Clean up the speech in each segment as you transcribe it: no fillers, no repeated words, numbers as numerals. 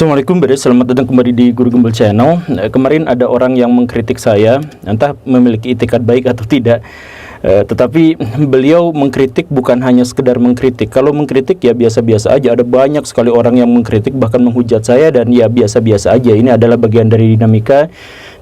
Assalamualaikum, selamat datang kembali di Guru Gembel Channel. Kemarin ada orang yang mengkritik saya, entah memiliki itikat baik atau tidak. Tetapi beliau mengkritik bukan hanya sekedar mengkritik. Kalau mengkritik ya biasa-biasa aja. Ada banyak sekali orang yang mengkritik bahkan menghujat saya, dan ya biasa-biasa aja. Ini adalah bagian dari dinamika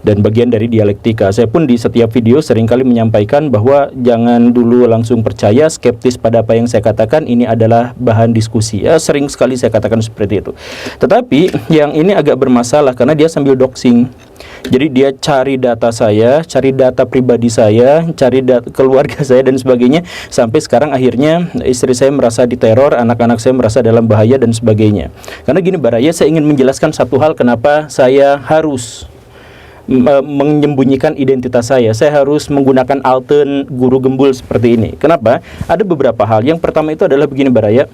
dan bagian dari dialektika. Saya pun di setiap video seringkali menyampaikan bahwa jangan dulu langsung percaya, skeptis pada apa yang saya katakan. Ini adalah bahan diskusi. Ya, sering sekali saya katakan seperti itu. Tetapi yang ini agak bermasalah karena dia sambil doxing. Jadi dia cari data saya, cari data pribadi saya, cari data keluarga saya dan sebagainya. Sampai sekarang akhirnya istri saya merasa diteror, anak-anak saya merasa dalam bahaya dan sebagainya. Karena gini Baraya, saya ingin menjelaskan satu hal kenapa saya harus menyembunyikan identitas saya. Saya harus menggunakan alten Guru Gembul seperti ini. Kenapa? Ada beberapa hal. Yang pertama itu adalah begini Baraya.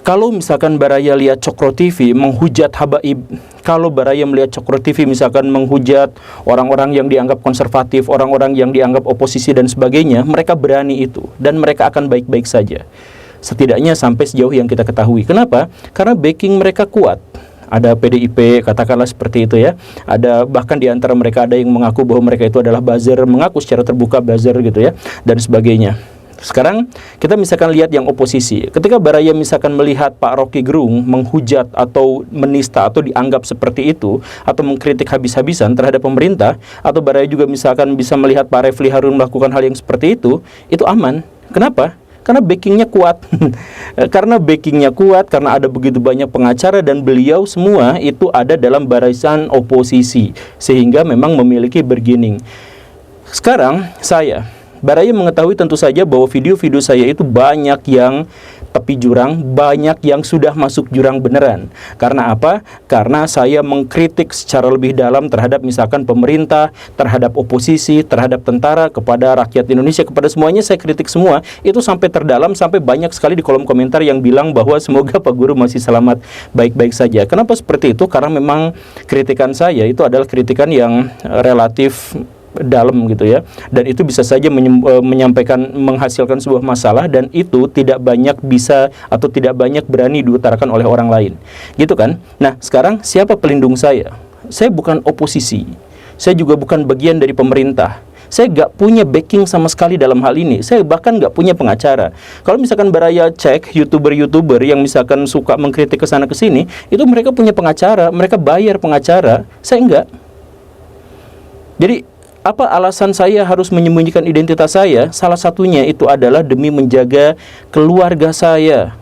Kalau misalkan Baraya lihat Cokro TV menghujat habaib, kalau Baraya melihat Cokro TV misalkan menghujat orang-orang yang dianggap konservatif, orang-orang yang dianggap oposisi dan sebagainya, mereka berani itu dan mereka akan baik-baik saja. Setidaknya sampai sejauh yang kita ketahui. Kenapa? Karena backing mereka kuat. Ada PDIP, katakanlah seperti itu ya. Ada bahkan di antara mereka ada yang mengaku bahwa mereka itu adalah buzzer, mengaku secara terbuka buzzer gitu ya, dan sebagainya. Sekarang kita misalkan lihat yang oposisi. Ketika Baraya misalkan melihat Pak Rocky Gerung menghujat atau menista atau dianggap seperti itu, atau mengkritik habis-habisan terhadap pemerintah, atau Baraya juga misalkan bisa melihat Pak Refli Harun melakukan hal yang seperti itu aman. Kenapa? Karena backingnya kuat. Karena backingnya kuat, karena ada begitu banyak pengacara dan beliau semua itu ada dalam barisan oposisi, sehingga memang memiliki bargaining. Sekarang Baraya mengetahui tentu saja bahwa video-video saya itu banyak yang tepi jurang, banyak yang sudah masuk jurang beneran. Karena apa? Karena saya mengkritik secara lebih dalam terhadap misalkan pemerintah, terhadap oposisi, terhadap tentara, kepada rakyat Indonesia, kepada semuanya saya kritik semua. Itu sampai terdalam, sampai banyak sekali di kolom komentar yang bilang bahwa semoga Pak Guru masih selamat, baik-baik saja. Kenapa seperti itu? Karena memang kritikan saya itu adalah kritikan yang relatif dalam gitu ya, dan itu bisa saja menghasilkan sebuah masalah, dan itu tidak banyak bisa atau tidak banyak berani diutarakan oleh orang lain gitu kan. Nah sekarang siapa pelindung saya? Saya bukan oposisi, saya juga bukan bagian dari pemerintah. Saya nggak punya backing sama sekali dalam hal ini. Saya bahkan nggak punya pengacara. Kalau misalkan Baraya cek YouTuber yang misalkan suka mengkritik ke sana ke sini, itu mereka punya pengacara, mereka bayar pengacara. Saya enggak. Jadi apa alasan saya harus menyembunyikan identitas saya? Salah satunya itu adalah demi menjaga keluarga saya.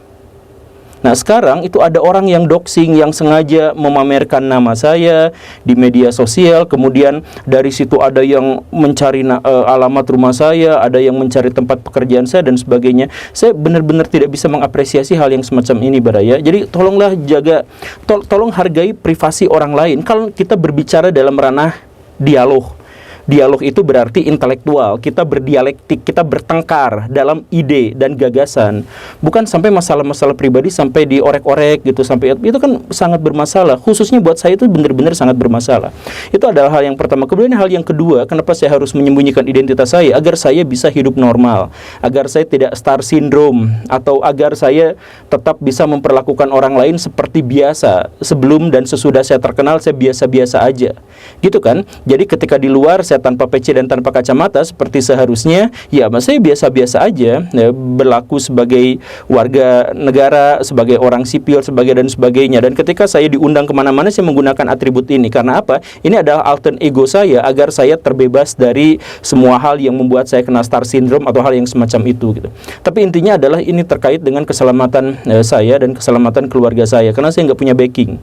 Nah sekarang itu ada orang yang doxing, yang sengaja memamerkan nama saya di media sosial. Kemudian dari situ ada yang mencari alamat rumah saya, ada yang mencari tempat pekerjaan saya dan sebagainya. Saya benar-benar tidak bisa mengapresiasi hal yang semacam ini Baraya. Jadi tolonglah jaga, tolong hargai privasi orang lain. Kalau kita berbicara dalam ranah dialog, dialog itu berarti intelektual, kita berdialektik, kita bertengkar dalam ide dan gagasan. Bukan sampai masalah-masalah pribadi sampai diorek-orek gitu, sampai itu kan sangat bermasalah. Khususnya buat saya itu benar-benar sangat bermasalah. Itu adalah hal yang pertama. Kemudian hal yang kedua, kenapa saya harus menyembunyikan identitas saya? Agar saya bisa hidup normal, agar saya tidak star syndrome, atau agar saya tetap bisa memperlakukan orang lain seperti biasa. Sebelum dan sesudah saya terkenal, saya biasa-biasa aja. Gitu kan? Jadi ketika di luar saya tanpa peci dan tanpa kacamata seperti seharusnya, ya saya biasa-biasa aja, ya, berlaku sebagai warga negara, sebagai orang sipil, sebagai dan sebagainya. Dan ketika saya diundang kemana-mana, saya menggunakan atribut ini. Karena apa? Ini adalah alter ego saya, agar saya terbebas dari semua hal yang membuat saya kena star syndrome atau hal yang semacam itu gitu. Tapi intinya adalah ini terkait dengan keselamatan saya dan keselamatan keluarga saya, karena saya nggak punya backing.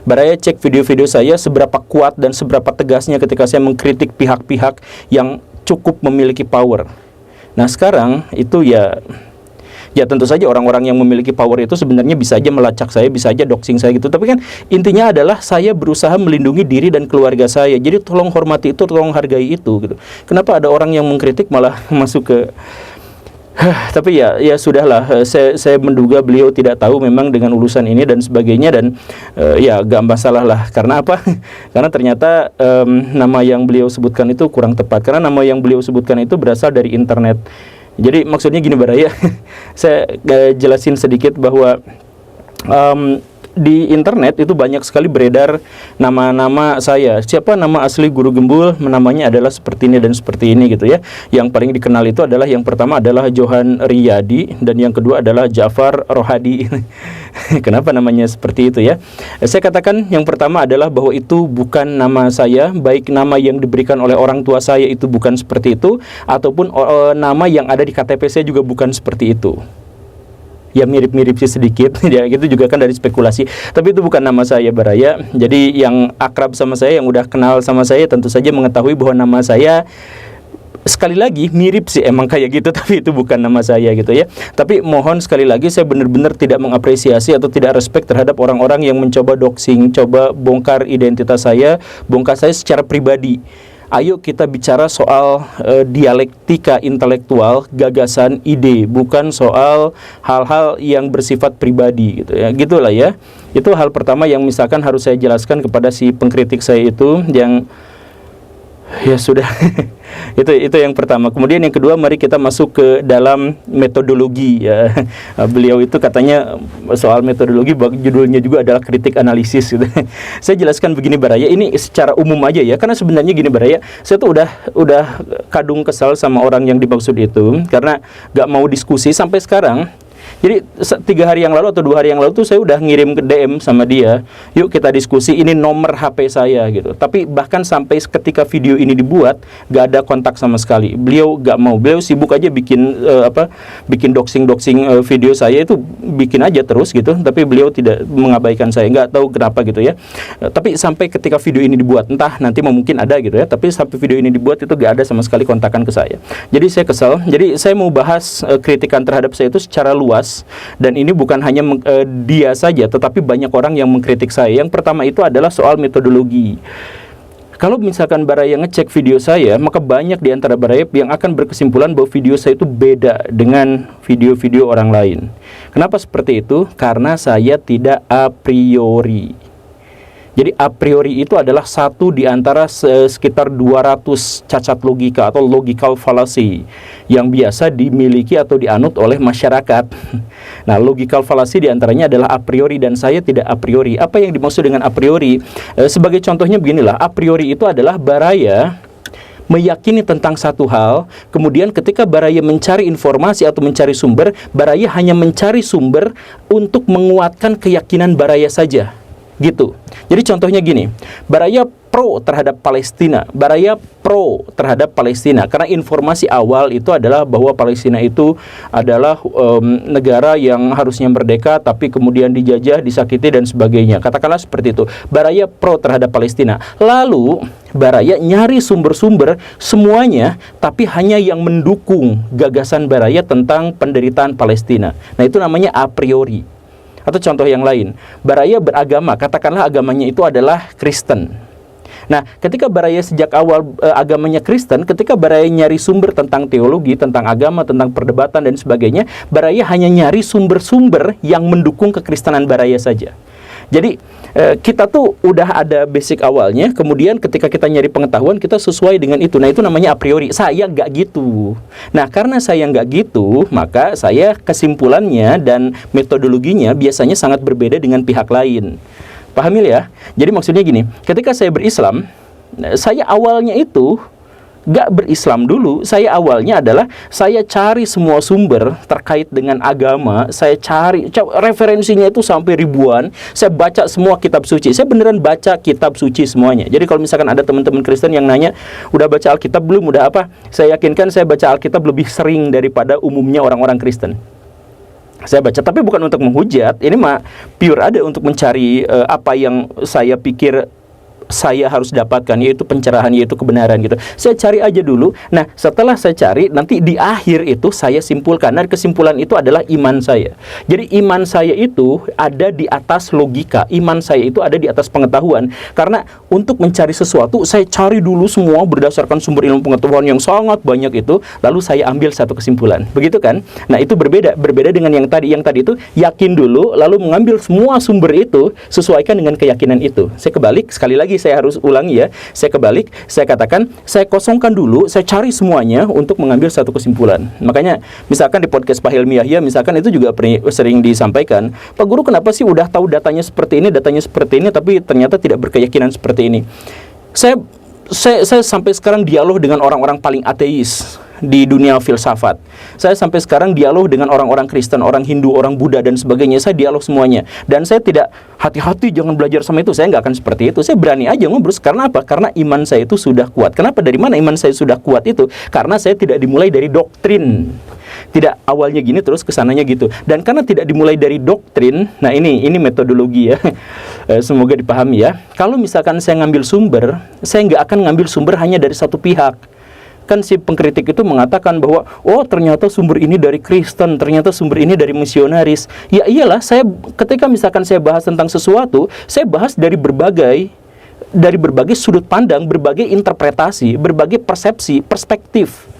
Baraya cek video-video saya seberapa kuat dan seberapa tegasnya ketika saya mengkritik pihak-pihak yang cukup memiliki power. Nah sekarang itu ya tentu saja orang-orang yang memiliki power itu sebenarnya bisa aja melacak saya, bisa aja doxing saya gitu. Tapi kan intinya adalah saya berusaha melindungi diri dan keluarga saya. Jadi tolong hormati itu, tolong hargai itu gitu. Kenapa ada orang yang mengkritik malah masuk ke tapi ya sudahlah, saya menduga beliau tidak tahu memang dengan urusan ini dan sebagainya, dan ya gak masalah lah. Karena apa? Karena ternyata nama yang beliau sebutkan itu kurang tepat, karena nama yang beliau sebutkan itu berasal dari internet. Jadi maksudnya gini Baraya, saya jelasin sedikit bahwa di internet itu banyak sekali beredar nama-nama saya. Siapa nama asli Guru Gembul? Namanya adalah seperti ini dan seperti ini gitu ya. Yang paling dikenal itu adalah yang pertama adalah Johan Riyadi dan yang kedua adalah Ja'far Rohadi. Kenapa namanya seperti itu ya? Saya katakan yang pertama adalah bahwa itu bukan nama saya, baik nama yang diberikan oleh orang tua saya itu bukan seperti itu, ataupun nama yang ada di KTP saya juga bukan seperti itu. Ya mirip-mirip sih sedikit, ya gitu juga kan dari spekulasi. Tapi itu bukan nama saya, Baraya. Jadi yang akrab sama saya, yang udah kenal sama saya, tentu saja mengetahui bahwa nama saya sekali lagi mirip sih emang kayak gitu, tapi itu bukan nama saya gitu ya. Tapi mohon sekali lagi, saya benar-benar tidak mengapresiasi atau tidak respect terhadap orang-orang yang mencoba doxing, coba bongkar identitas saya, bongkar saya secara pribadi. Ayo kita bicara soal dialektika intelektual, gagasan, ide, bukan soal hal-hal yang bersifat pribadi gitu ya. Gitulah ya. Itu hal pertama yang misalkan harus saya jelaskan kepada si pengkritik saya itu, yang ya sudah. itu yang pertama. Kemudian yang kedua, mari kita masuk ke dalam metodologi ya. Beliau itu katanya soal metodologi, judulnya juga adalah kritik analisis gitu. Saya jelaskan begini, Baraya, ini secara umum aja ya, karena sebenarnya gini, Baraya, saya tuh udah kadung kesal sama orang yang dimaksud itu karena gak mau diskusi sampai sekarang. Jadi 3 hari yang lalu atau 2 hari yang lalu tuh saya udah ngirim ke DM sama dia, yuk kita diskusi, ini nomor HP saya gitu. Tapi bahkan sampai ketika video ini dibuat, gak ada kontak sama sekali. Beliau gak mau, beliau sibuk aja bikin bikin doxing video saya itu, bikin aja terus gitu. Tapi beliau tidak mengabaikan saya, nggak tahu kenapa gitu ya. Tapi sampai ketika video ini dibuat, entah nanti mungkin ada gitu ya. Tapi sampai video ini dibuat itu gak ada sama sekali kontakan ke saya. Jadi saya kesal. Jadi saya mau bahas kritikan terhadap saya itu secara luas. Dan ini bukan hanya dia saja, tetapi banyak orang yang mengkritik saya. Yang pertama itu adalah soal metodologi. Kalau misalkan Baraya ngecek video saya, maka banyak di antara Baraya yang akan berkesimpulan bahwa video saya itu beda dengan video-video orang lain. Kenapa seperti itu? Karena saya tidak a priori. Jadi a priori itu adalah satu di antara sekitar 200 cacat logika atau logical fallacy yang biasa dimiliki atau dianut oleh masyarakat. Nah, logical fallacy diantaranya adalah a priori, dan saya tidak a priori. Apa yang dimaksud dengan a priori? Sebagai contohnya beginilah, a priori itu adalah Baraya meyakini tentang satu hal, kemudian ketika Baraya mencari informasi atau mencari sumber, Baraya hanya mencari sumber untuk menguatkan keyakinan Baraya saja. Gitu. Jadi contohnya gini, Baraya pro terhadap Palestina, Baraya pro terhadap Palestina karena informasi awal itu adalah bahwa Palestina itu adalah negara yang harusnya merdeka tapi kemudian dijajah, disakiti dan sebagainya. Katakanlah seperti itu. Baraya pro terhadap Palestina. Lalu Baraya nyari sumber-sumber semuanya, tapi hanya yang mendukung gagasan Baraya tentang penderitaan Palestina. Nah, itu namanya a priori. Atau contoh yang lain, Baraya beragama, katakanlah agamanya itu adalah Kristen. Nah, ketika Baraya sejak awal agamanya Kristen, ketika Baraya nyari sumber tentang teologi, tentang agama, tentang perdebatan dan sebagainya, Baraya hanya nyari sumber-sumber yang mendukung kekristenan Baraya saja. Jadi kita tuh udah ada basic awalnya, kemudian ketika kita nyari pengetahuan kita sesuai dengan itu. Nah, itu namanya a priori. Saya nggak gitu. Nah, karena saya nggak gitu, maka saya kesimpulannya dan metodologinya biasanya sangat berbeda dengan pihak lain. Paham ya? Jadi maksudnya gini, ketika saya berislam, saya awalnya itu gak berislam dulu. Saya awalnya adalah saya cari semua sumber terkait dengan agama. Saya cari referensinya itu sampai ribuan. Saya baca semua kitab suci. Saya beneran baca kitab suci semuanya. Jadi kalau misalkan ada teman-teman Kristen yang nanya, udah baca Alkitab belum? Udah apa? Saya yakinkan saya baca Alkitab lebih sering daripada umumnya orang-orang Kristen. Saya baca, tapi bukan untuk menghujat. Ini mah pure ada untuk mencari apa yang saya pikir saya harus dapatkan, yaitu pencerahan, yaitu kebenaran gitu. Saya cari aja dulu. Nah, setelah saya cari, nanti di akhir itu saya simpulkan. Dan kesimpulan itu adalah iman saya. Jadi iman saya itu ada di atas logika. Iman saya itu ada di atas pengetahuan. Karena untuk mencari sesuatu, saya cari dulu semua berdasarkan sumber ilmu pengetahuan yang sangat banyak itu, lalu saya ambil satu kesimpulan. Begitu kan? Nah, itu berbeda dengan yang tadi. Yang tadi itu yakin dulu, lalu mengambil semua sumber itu, sesuaikan dengan keyakinan itu. Saya kebalik sekali lagi lagi saya harus ulangi ya. Saya kebalik, saya katakan, saya kosongkan dulu, saya cari semuanya untuk mengambil satu kesimpulan. Makanya misalkan di podcast Pak Hilmi Yahya, misalkan itu juga sering disampaikan, Pak Guru kenapa sih udah tahu datanya seperti ini, tapi ternyata tidak berkeyakinan seperti ini. Saya sampai sekarang dialog dengan orang-orang paling ateis di dunia filsafat. Saya sampai sekarang dialog dengan orang-orang Kristen, orang Hindu, orang Buddha dan sebagainya. Saya dialog semuanya. Dan saya tidak hati-hati jangan belajar sama itu. Saya nggak akan seperti itu. Saya berani aja ngobrol. Karena apa? Karena iman saya itu sudah kuat. Kenapa? Dari mana iman saya sudah kuat itu? Karena saya tidak dimulai dari doktrin. Tidak awalnya gini terus kesananya gitu. Dan karena tidak dimulai dari doktrin, nah ini metodologi ya. Semoga dipahami ya. Kalau misalkan saya ngambil sumber, saya nggak akan ngambil sumber hanya dari satu pihak. Kan si pengkritik itu mengatakan bahwa oh ternyata sumber ini dari Kristen, ternyata sumber ini dari misionaris. Ya iyalah, saya ketika misalkan saya bahas tentang sesuatu, saya bahas dari berbagai sudut pandang, berbagai interpretasi, berbagai persepsi, perspektif.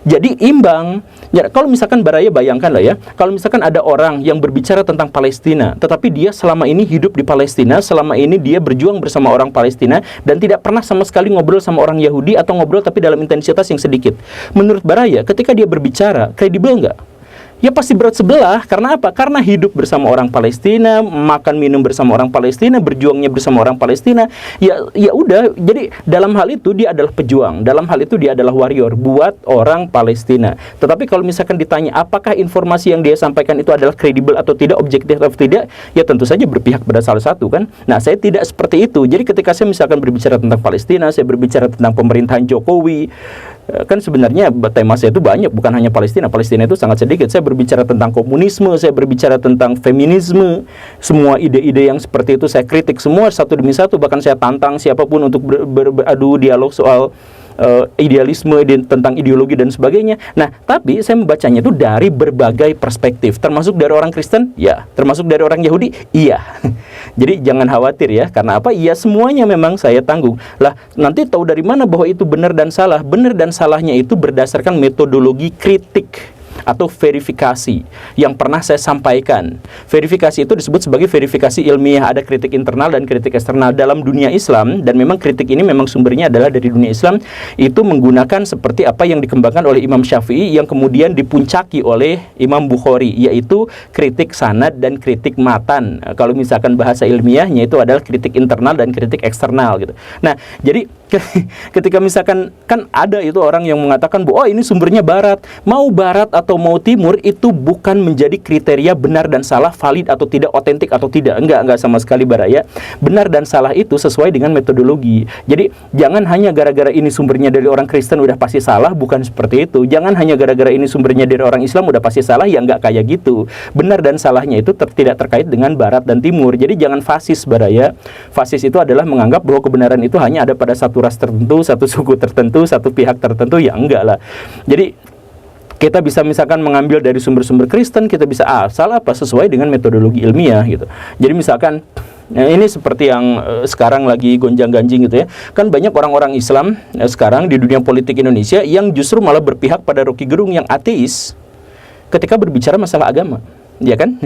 Jadi imbang. Ya, kalau misalkan Baraya bayangkan lah ya, kalau misalkan ada orang yang berbicara tentang Palestina, tetapi dia selama ini hidup di Palestina, selama ini dia berjuang bersama orang Palestina, dan tidak pernah sama sekali ngobrol sama orang Yahudi, atau ngobrol tapi dalam intensitas yang sedikit. Menurut Baraya, ketika dia berbicara, kredibel nggak? Ya pasti berat sebelah. Karena apa? Karena hidup bersama orang Palestina, makan minum bersama orang Palestina, berjuangnya bersama orang Palestina. Ya udah. Jadi dalam hal itu dia adalah pejuang. Dalam hal itu dia adalah warrior buat orang Palestina. Tetapi kalau misalkan ditanya apakah informasi yang dia sampaikan itu adalah kredibel atau tidak, objektif atau tidak, ya tentu saja berpihak pada salah satu kan. Nah, saya tidak seperti itu. Jadi ketika saya misalkan berbicara tentang Palestina, saya berbicara tentang pemerintahan Jokowi, kan sebenarnya tema saya itu banyak, bukan hanya Palestina. Palestina itu sangat sedikit. Saya berbicara tentang komunisme, saya berbicara tentang feminisme, semua ide-ide yang seperti itu saya kritik semua satu demi satu. Bahkan saya tantang siapapun untuk beradu dialog soal idealisme, tentang ideologi dan sebagainya. Nah, tapi saya membacanya itu dari berbagai perspektif, termasuk dari orang Kristen, ya, termasuk dari orang Yahudi, iya. Jadi jangan khawatir ya, karena apa? Ya semuanya memang saya tanggung. Lah, nanti tahu dari mana bahwa itu benar dan salah? Benar dan salahnya itu berdasarkan metodologi kritik atau verifikasi yang pernah saya sampaikan. Verifikasi itu disebut sebagai verifikasi ilmiah. Ada kritik internal dan kritik eksternal dalam dunia Islam, dan memang kritik ini memang sumbernya adalah dari dunia Islam. Itu menggunakan seperti apa yang dikembangkan oleh Imam Syafi'i yang kemudian dipuncaki oleh Imam Bukhari, yaitu kritik sanad dan kritik matan. Kalau misalkan bahasa ilmiahnya itu adalah kritik internal dan kritik eksternal gitu. Nah, jadi ketika misalkan kan ada itu orang yang mengatakan bahwa oh ini sumbernya barat, mau barat atau mau timur itu bukan menjadi kriteria benar dan salah, valid atau tidak, otentik atau tidak. Enggak sama sekali Baraya. Benar dan salah itu sesuai dengan metodologi. Jadi jangan hanya gara-gara ini sumbernya dari orang Kristen udah pasti salah, bukan seperti itu. Jangan hanya gara-gara ini sumbernya dari orang Islam udah pasti salah, ya enggak kayak gitu. Benar dan salahnya itu tidak terkait dengan barat dan timur. Jadi jangan fasis Baraya. Fasis itu adalah menganggap bahwa kebenaran itu hanya ada pada satu ras tertentu, satu suku tertentu, satu pihak tertentu, ya enggak lah. Jadi kita bisa misalkan mengambil dari sumber-sumber Kristen, kita bisa asal apa sesuai dengan metodologi ilmiah gitu. Jadi misalkan ini seperti yang sekarang lagi gonjang-ganjing gitu ya. Kan banyak orang-orang Islam sekarang di dunia politik Indonesia yang justru malah berpihak pada Rocky Gerung yang ateis ketika berbicara masalah agama. Ya kan?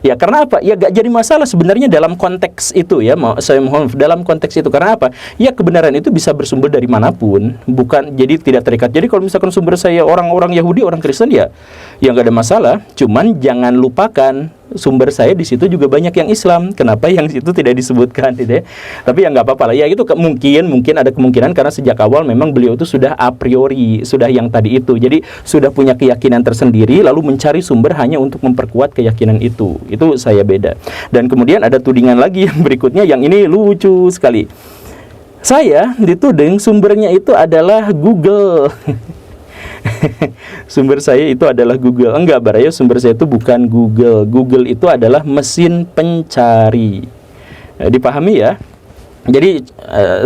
Ya karena apa? Ya gak jadi masalah sebenarnya dalam konteks itu ya. Saya mohon dalam konteks itu. Karena apa? Ya kebenaran itu bisa bersumber dari manapun, bukan jadi tidak terikat. Jadi kalau misalkan sumber saya orang-orang Yahudi, orang Kristen, ya gak ada masalah. Cuman jangan lupakan sumber saya di situ juga banyak yang Islam. Kenapa yang situ tidak disebutkan gitu ya? Tapi ya nggak apa-apa lah. Ya itu mungkin ada kemungkinan karena sejak awal memang beliau itu sudah a priori, sudah yang tadi itu. Jadi sudah punya keyakinan tersendiri lalu mencari sumber hanya untuk memperkuat keyakinan itu. Itu saya beda. Dan kemudian ada tudingan lagi yang berikutnya yang ini lucu sekali. Saya dituding sumbernya itu adalah Google. Sumber saya itu adalah Google. Enggak Baraya, sumber saya itu bukan Google. Google itu adalah mesin pencari. Dipahami ya? Jadi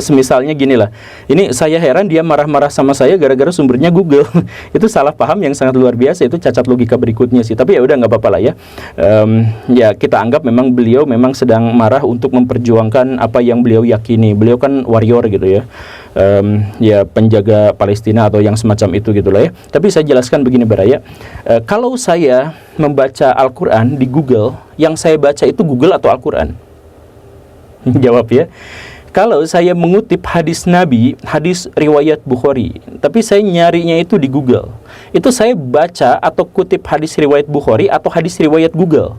semisalnya gini lah. Ini saya heran dia marah-marah sama saya gara-gara sumbernya Google. Itu salah paham yang sangat luar biasa. Itu cacat logika berikutnya sih. Tapi ya udah nggak apa-apa lah ya. Ya kita anggap memang beliau memang sedang marah untuk memperjuangkan apa yang beliau yakini. Beliau kan warrior gitu ya. Ya penjaga Palestina atau yang semacam itu gitu lah ya. Tapi saya jelaskan begini Baraya. Kalau saya membaca Al-Quran di Google, yang saya baca itu Google atau Al-Quran? Jawab ya. Kalau saya mengutip hadis Nabi, hadis riwayat Bukhari, tapi saya nyarinya itu di Google, itu saya baca atau kutip hadis riwayat Bukhari atau hadis riwayat Google?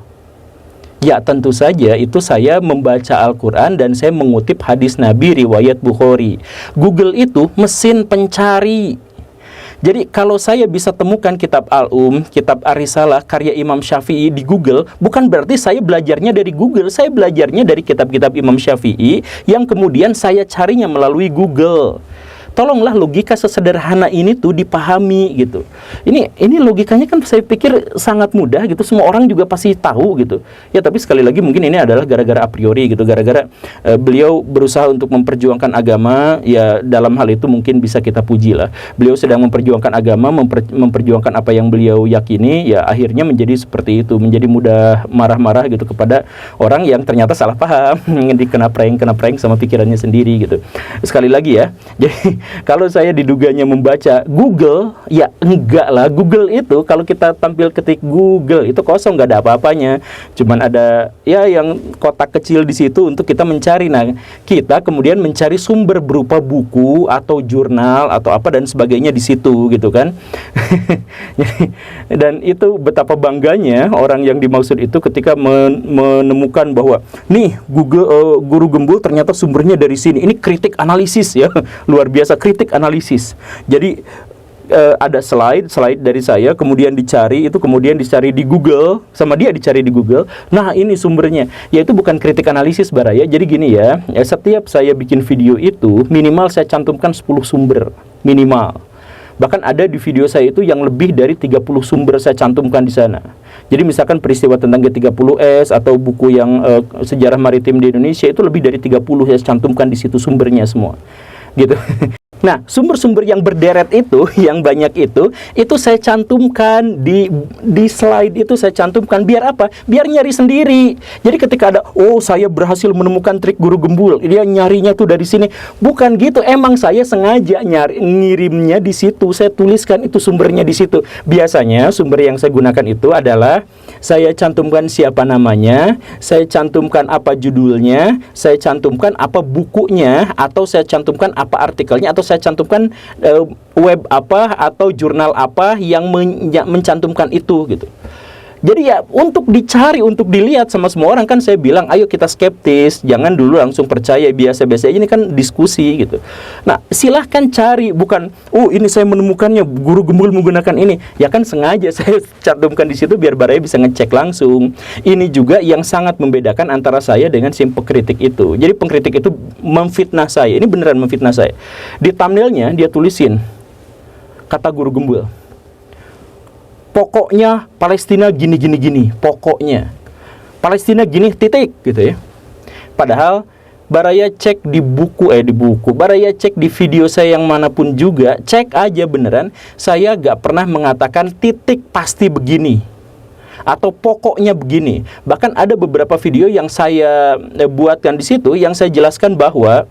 Ya tentu saja itu saya membaca Al-Quran dan saya mengutip hadis Nabi riwayat Bukhari. Google itu mesin pencari. Jadi kalau saya bisa temukan kitab kitab Ar-Risalah, karya Imam Syafi'i di Google, bukan berarti saya belajarnya dari Google. Saya belajarnya dari kitab-kitab Imam Syafi'i yang kemudian saya carinya melalui Google. Tolonglah logika sesederhana ini tuh dipahami gitu. Ini logikanya kan saya pikir sangat mudah gitu. Semua orang juga pasti tahu gitu. Ya tapi sekali lagi mungkin ini adalah gara-gara a priori gitu. Gara-gara beliau berusaha untuk memperjuangkan agama. Ya dalam hal itu mungkin bisa kita puji lah. Beliau sedang memperjuangkan agama, memperjuangkan apa yang beliau yakini. Ya akhirnya menjadi seperti itu. Menjadi mudah marah-marah gitu kepada orang yang ternyata salah paham. Kena prank sama pikirannya sendiri gitu. Sekali lagi ya. Jadi kalau saya diduganya membaca Google, ya enggak lah. Google itu kalau kita tampil ketik Google itu kosong, nggak ada apa-apanya. Cuman ada ya yang kotak kecil di situ untuk kita mencari. Nah, kita kemudian mencari sumber berupa buku atau jurnal atau apa dan sebagainya di situ gitu kan. Dan itu betapa bangganya orang yang dimaksud itu ketika menemukan bahwa nih Google Guru Gembul ternyata sumbernya dari sini. Ini kritik analisis ya. Luar biasa kritik analisis. Jadi ada slide dari saya, kemudian dicari di Google, sama dia dicari di Google. Nah ini sumbernya, yaitu bukan kritik analisis Baraya. Jadi gini ya, setiap saya bikin video itu minimal saya cantumkan 10 sumber minimal. Bahkan ada di video saya itu yang lebih dari 30 sumber saya cantumkan di sana. Jadi misalkan peristiwa tentang G30S atau buku yang sejarah maritim di Indonesia itu lebih dari 30 saya cantumkan di situ sumbernya semua. Gitu. Nah, sumber-sumber yang berderet itu, yang banyak itu saya cantumkan di slide itu saya cantumkan. Biar apa? Biar nyari sendiri. Jadi ketika ada, oh saya berhasil menemukan trik Guru Gembul, dia nyarinya tuh dari sini. Bukan gitu, emang saya sengaja ngirimnya di situ. Saya tuliskan itu sumbernya di situ. Biasanya sumber yang saya gunakan itu adalah saya cantumkan siapa namanya, saya cantumkan apa judulnya, saya cantumkan apa bukunya, atau saya cantumkan apa artikelnya, atau saya cantumkan web apa atau jurnal apa yang mencantumkan itu gitu. Jadi ya untuk dicari, untuk dilihat sama semua orang kan saya bilang ayo kita skeptis, jangan dulu langsung percaya biasa-biasa aja, ini kan diskusi gitu. Nah silahkan cari, bukan ini saya menemukannya Guru Gembul menggunakan ini, ya kan sengaja saya cantumkan di situ biar Baraya bisa ngecek langsung. Ini juga yang sangat membedakan antara saya dengan si pengkritik itu. Jadi pengkritik itu memfitnah saya, ini beneran memfitnah saya. Di thumbnailnya dia tulisin kata Guru Gembul, pokoknya Palestina gini, pokoknya Palestina gini titik gitu ya. Padahal Baraya cek di buku, Baraya cek di video saya yang manapun juga, cek aja beneran, saya gak pernah mengatakan titik pasti begini atau pokoknya begini. Bahkan ada beberapa video yang saya buatkan di situ yang saya jelaskan bahwa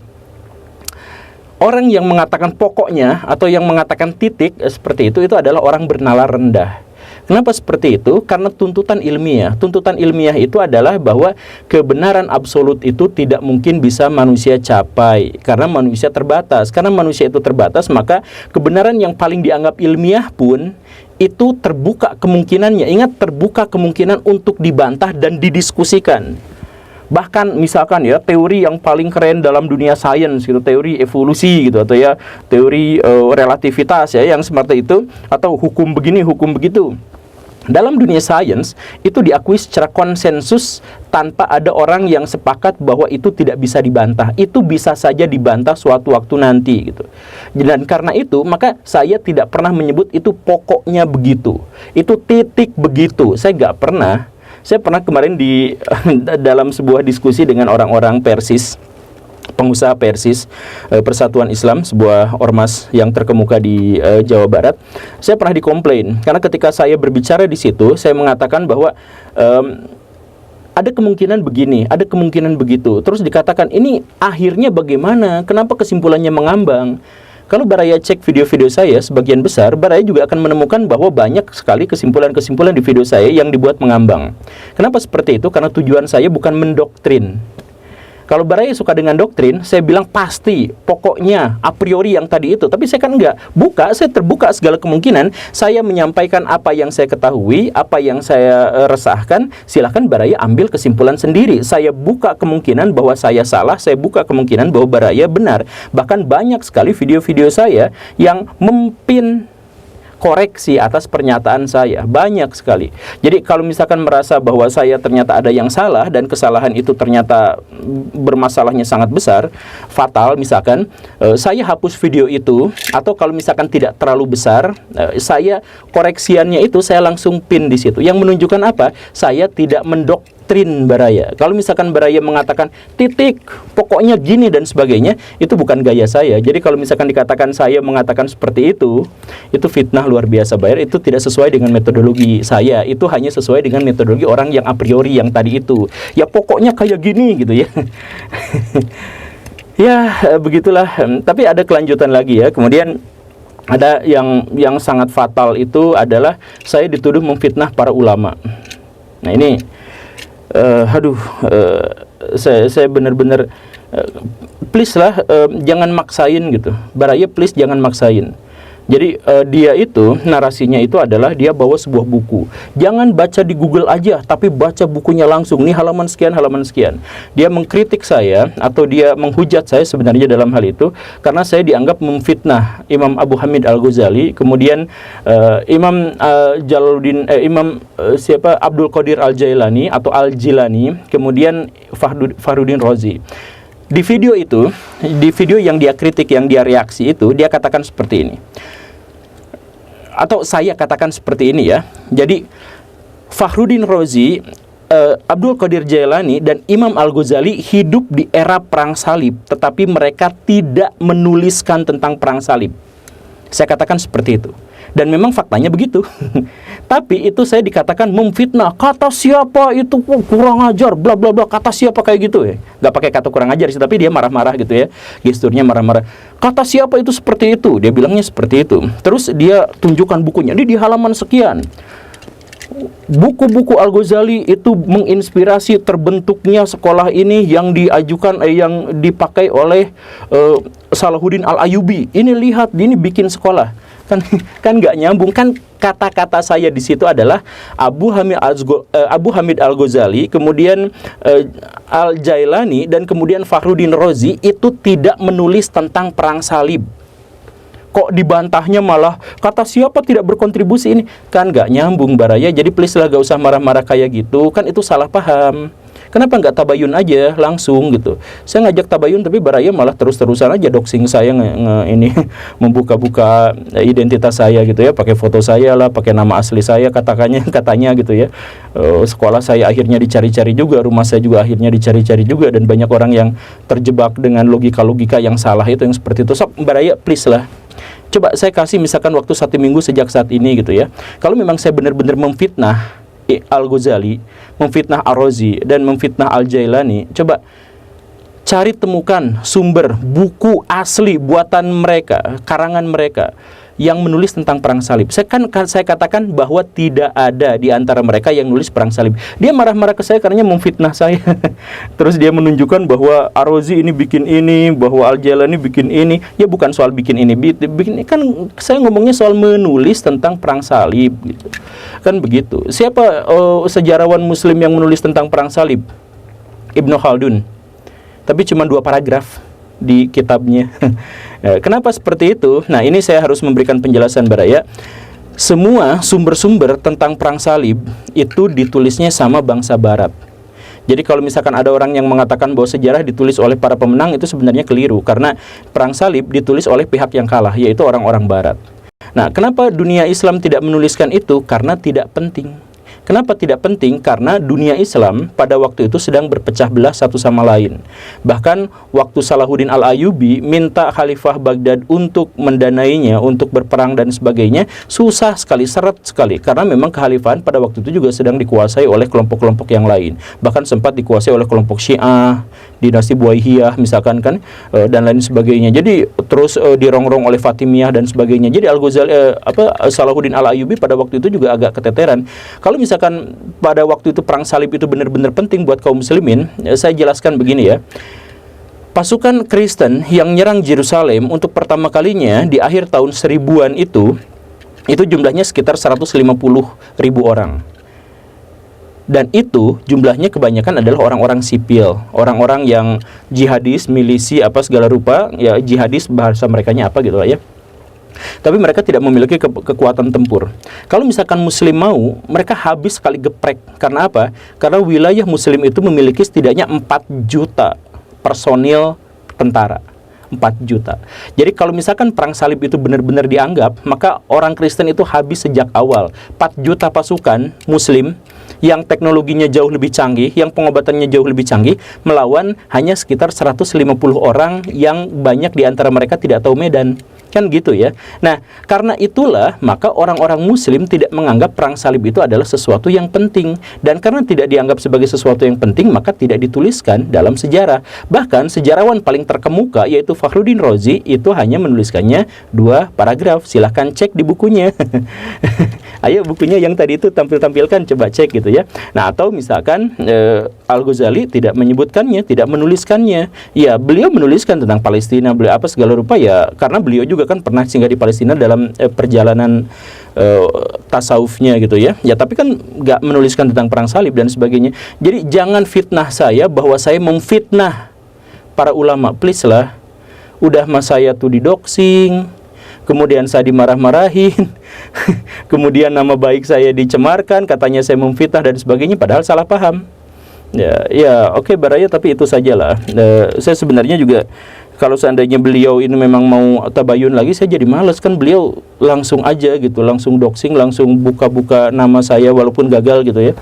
orang yang mengatakan pokoknya atau yang mengatakan titik seperti itu adalah orang bernalar rendah. Kenapa seperti itu? Karena tuntutan ilmiah. Tuntutan ilmiah itu adalah bahwa kebenaran absolut itu tidak mungkin bisa manusia capai. Karena manusia terbatas. Karena manusia itu terbatas, maka kebenaran yang paling dianggap ilmiah pun itu terbuka kemungkinannya. Ingat, terbuka kemungkinan untuk dibantah dan didiskusikan. Bahkan misalkan ya teori yang paling keren dalam dunia sains gitu, teori evolusi gitu, atau ya teori relativitas ya yang seperti itu, atau hukum begini hukum begitu, dalam dunia sains itu diakui secara konsensus tanpa ada orang yang sepakat bahwa itu tidak bisa dibantah. Itu bisa saja dibantah suatu waktu nanti gitu. Dan karena itu maka saya tidak pernah menyebut itu pokoknya begitu, itu titik begitu. Saya pernah kemarin di dalam sebuah diskusi dengan orang-orang Persis, pengusaha Persis, Persatuan Islam, sebuah ormas yang terkemuka di Jawa Barat. Saya pernah dikomplain karena ketika saya berbicara di situ, saya mengatakan bahwa ada kemungkinan begini, ada kemungkinan begitu. Terus dikatakan ini akhirnya bagaimana? Kenapa kesimpulannya mengambang? Kalau Baraya cek video-video saya, sebagian besar Baraya juga akan menemukan bahwa banyak sekali kesimpulan-kesimpulan di video saya yang dibuat mengambang. Kenapa seperti itu? Karena tujuan saya bukan mendoktrin. Kalau Baraya suka dengan doktrin, saya bilang pasti, pokoknya, a priori yang tadi itu. Tapi saya kan enggak. Saya terbuka segala kemungkinan. Saya menyampaikan apa yang saya ketahui, apa yang saya resahkan. Silahkan Baraya ambil kesimpulan sendiri. Saya buka kemungkinan bahwa saya salah, saya buka kemungkinan bahwa Baraya benar. Bahkan banyak sekali video-video saya yang mempin koreksi atas pernyataan saya, banyak sekali. Jadi kalau misalkan merasa bahwa saya ternyata ada yang salah dan kesalahan itu ternyata bermasalahnya sangat besar, fatal misalkan, saya hapus video itu, atau kalau misalkan tidak terlalu besar, saya koreksiannya itu saya langsung pin di situ. Yang menunjukkan apa? Saya tidak mendoktrin Baraya. Kalau misalkan Baraya mengatakan titik, pokoknya gini dan sebagainya, itu bukan gaya saya. Jadi kalau misalkan dikatakan saya mengatakan seperti itu fitnah luar biasa, Bayar. Itu tidak sesuai dengan metodologi saya. Itu hanya sesuai dengan metodologi orang yang a priori yang tadi itu. Ya pokoknya kayak gini gitu ya. Ya begitulah. Tapi ada kelanjutan lagi ya. Kemudian ada yang sangat fatal itu adalah saya dituduh memfitnah para ulama. Nah ini saya benar-benar please lah, jangan maksain gitu. Baraya please jangan maksain. Jadi dia itu narasinya itu adalah dia bawa sebuah buku. Jangan baca di Google aja, tapi baca bukunya langsung. Nih halaman sekian, halaman sekian. Dia mengkritik saya atau dia menghujat saya sebenarnya dalam hal itu karena saya dianggap memfitnah Imam Abu Hamid Al-Ghazali, kemudian Imam Abdul Qadir Al-Jailani atau Al-Jilani, kemudian Fakhruddin Razi. Di video itu, di video yang dia kritik, yang dia reaksi itu, dia katakan seperti ini. Atau saya katakan seperti ini ya. Jadi Fakhruddin Razi, Abdul Qadir Jailani dan Imam Al-Ghazali hidup di era perang salib, tetapi mereka tidak menuliskan tentang perang salib. Saya katakan seperti itu. Dan memang faktanya begitu. Tapi itu saya dikatakan memfitnah. Kata siapa itu kurang ajar, bla bla bla. Kata siapa kayak gitu ya. Gak pakai kata kurang ajar sih, tapi dia marah-marah gitu ya. Gesturnya marah-marah. Kata siapa itu seperti itu. Dia bilangnya seperti itu. Terus dia tunjukkan bukunya. Ini di halaman sekian. Buku-buku Al-Ghazali itu menginspirasi terbentuknya sekolah ini yang diajukan yang dipakai oleh Salahuddin Al-Ayyubi. Ini lihat, ini bikin sekolah. Kan nggak nyambung. Kan kata-kata saya di situ adalah Abu Hamid Al-Ghazali, kemudian Al-Jailani dan kemudian Fakhruddin Razi itu tidak menulis tentang perang salib. Kok dibantahnya malah kata siapa tidak berkontribusi ini? Kan nggak nyambung, Baraya. Jadi please lah gak usah marah-marah kayak gitu. Kan itu salah paham. Kenapa nggak tabayun aja langsung gitu? Saya ngajak tabayun tapi Baraya malah terus-terusan aja doxing saya ini membuka-buka identitas saya gitu ya, pakai foto saya lah, pakai nama asli saya katanya gitu ya. Sekolah saya akhirnya dicari-cari juga, rumah saya juga akhirnya dicari-cari juga, dan banyak orang yang terjebak dengan logika-logika yang salah itu, yang seperti itu. Sok Baraya please lah. Coba saya kasih misalkan waktu 1 minggu sejak saat ini gitu ya. Kalau memang saya benar-benar memfitnah Al-Ghazali, memfitnah Ar-Razi dan memfitnah Al-Jailani, coba cari temukan sumber buku asli buatan mereka, karangan mereka yang menulis tentang perang salib. Saya katakan bahwa tidak ada di antara mereka yang nulis perang salib. Dia marah-marah ke saya karena memfitnah saya. Terus dia menunjukkan bahwa Ar-Razi ini bikin ini, bahwa Al-Jailani bikin ini. Ya bukan soal bikin ini, bikin kan saya ngomongnya soal menulis tentang perang salib gitu. Kan begitu. Siapa sejarawan muslim yang menulis tentang perang salib? Ibnu Khaldun. Tapi cuma 2 paragraf di kitabnya. Kenapa seperti itu? Nah, ini saya harus memberikan penjelasan, Baraya. Semua sumber-sumber tentang perang salib itu ditulisnya sama bangsa barat. Jadi kalau misalkan ada orang yang mengatakan bahwa sejarah ditulis oleh para pemenang, itu sebenarnya keliru, karena perang salib ditulis oleh pihak yang kalah, yaitu orang-orang barat. Nah, kenapa dunia Islam tidak menuliskan itu? Karena tidak penting. Kenapa tidak penting? Karena dunia Islam pada waktu itu sedang berpecah belah satu sama lain. Bahkan waktu Salahuddin Al-Ayyubi minta Khalifah Baghdad untuk mendanainya, untuk berperang dan sebagainya, susah sekali, seret sekali. Karena memang kekhalifahan pada waktu itu juga sedang dikuasai oleh kelompok-kelompok yang lain. Bahkan sempat dikuasai oleh kelompok Syiah, dinasti Buaihiyah misalkan kan, dan lain sebagainya. Jadi terus dirongrong oleh Fatimiyah dan sebagainya. Jadi Salahuddin Al-Ayyubi pada waktu itu juga agak keteteran. Kalau misalkan pada waktu itu perang salib itu benar-benar penting buat kaum muslimin, saya jelaskan begini ya. Pasukan Kristen yang nyerang Yerusalem untuk pertama kalinya di akhir tahun 1000-an itu jumlahnya sekitar 150.000 orang. Dan itu jumlahnya kebanyakan adalah orang-orang sipil, orang-orang yang jihadis, milisi, apa segala rupa, ya jihadis bahasa merekanya apa gitu lah ya. Tapi mereka tidak memiliki kekuatan tempur. Kalau misalkan Muslim mau, mereka habis sekali geprek. Karena apa? Karena wilayah Muslim itu memiliki setidaknya 4 juta personil tentara. 4 juta. Jadi kalau misalkan perang salib itu benar-benar dianggap, maka orang Kristen itu habis sejak awal. 4 juta pasukan Muslim yang teknologinya jauh lebih canggih, yang pengobatannya jauh lebih canggih, melawan hanya sekitar 150 orang yang banyak di antara mereka tidak tahu medan. Kan gitu ya. Nah, karena itulah maka orang-orang Muslim tidak menganggap perang salib itu adalah sesuatu yang penting. Dan karena tidak dianggap sebagai sesuatu yang penting, maka tidak dituliskan dalam sejarah. Bahkan sejarawan paling terkemuka yaitu Fakhruddin Razi itu hanya menuliskannya 2 paragraf. Silahkan cek di bukunya. Ayo bukunya yang tadi itu tampilkan, coba cek gitu ya. Nah, atau misalkan Al-Ghazali tidak menyebutkannya, tidak menuliskannya. Ya, beliau menuliskan tentang Palestina, beliau apa segala rupa ya, karena beliau juga kan pernah singgah di Palestina dalam perjalanan tasawufnya gitu ya. Ya, tapi kan nggak menuliskan tentang perang salib dan sebagainya. Jadi jangan fitnah saya bahwa saya memfitnah para ulama, please lah. Udah mas saya tuh didoxing, kemudian saya dimarah-marahin, kemudian nama baik saya dicemarkan, katanya saya memfitnah dan sebagainya, padahal salah paham. Ya, oke, Baraya, tapi itu sajalah. Saya sebenarnya juga kalau seandainya beliau ini memang mau tabayun lagi, saya jadi males. Kan beliau langsung aja gitu, langsung doxing, langsung buka-buka nama saya walaupun gagal gitu ya.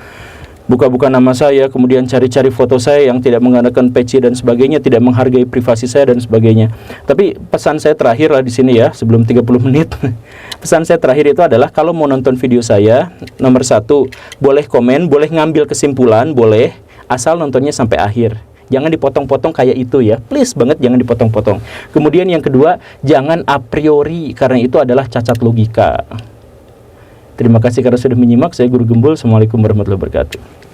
Buka-buka nama saya, kemudian cari-cari foto saya yang tidak menggunakan peci dan sebagainya, tidak menghargai privasi saya dan sebagainya. Tapi pesan saya terakhir lah di sini ya, sebelum 30 menit. Pesan saya terakhir itu adalah kalau mau nonton video saya, nomor 1, boleh komen, boleh ngambil kesimpulan, boleh, asal nontonnya sampai akhir. Jangan dipotong-potong kayak itu ya, please banget jangan dipotong-potong. Kemudian yang kedua, jangan a priori, karena itu adalah cacat logika. Terima kasih karena sudah menyimak. Saya Guru Gembul. Assalamualaikum warahmatullahi wabarakatuh.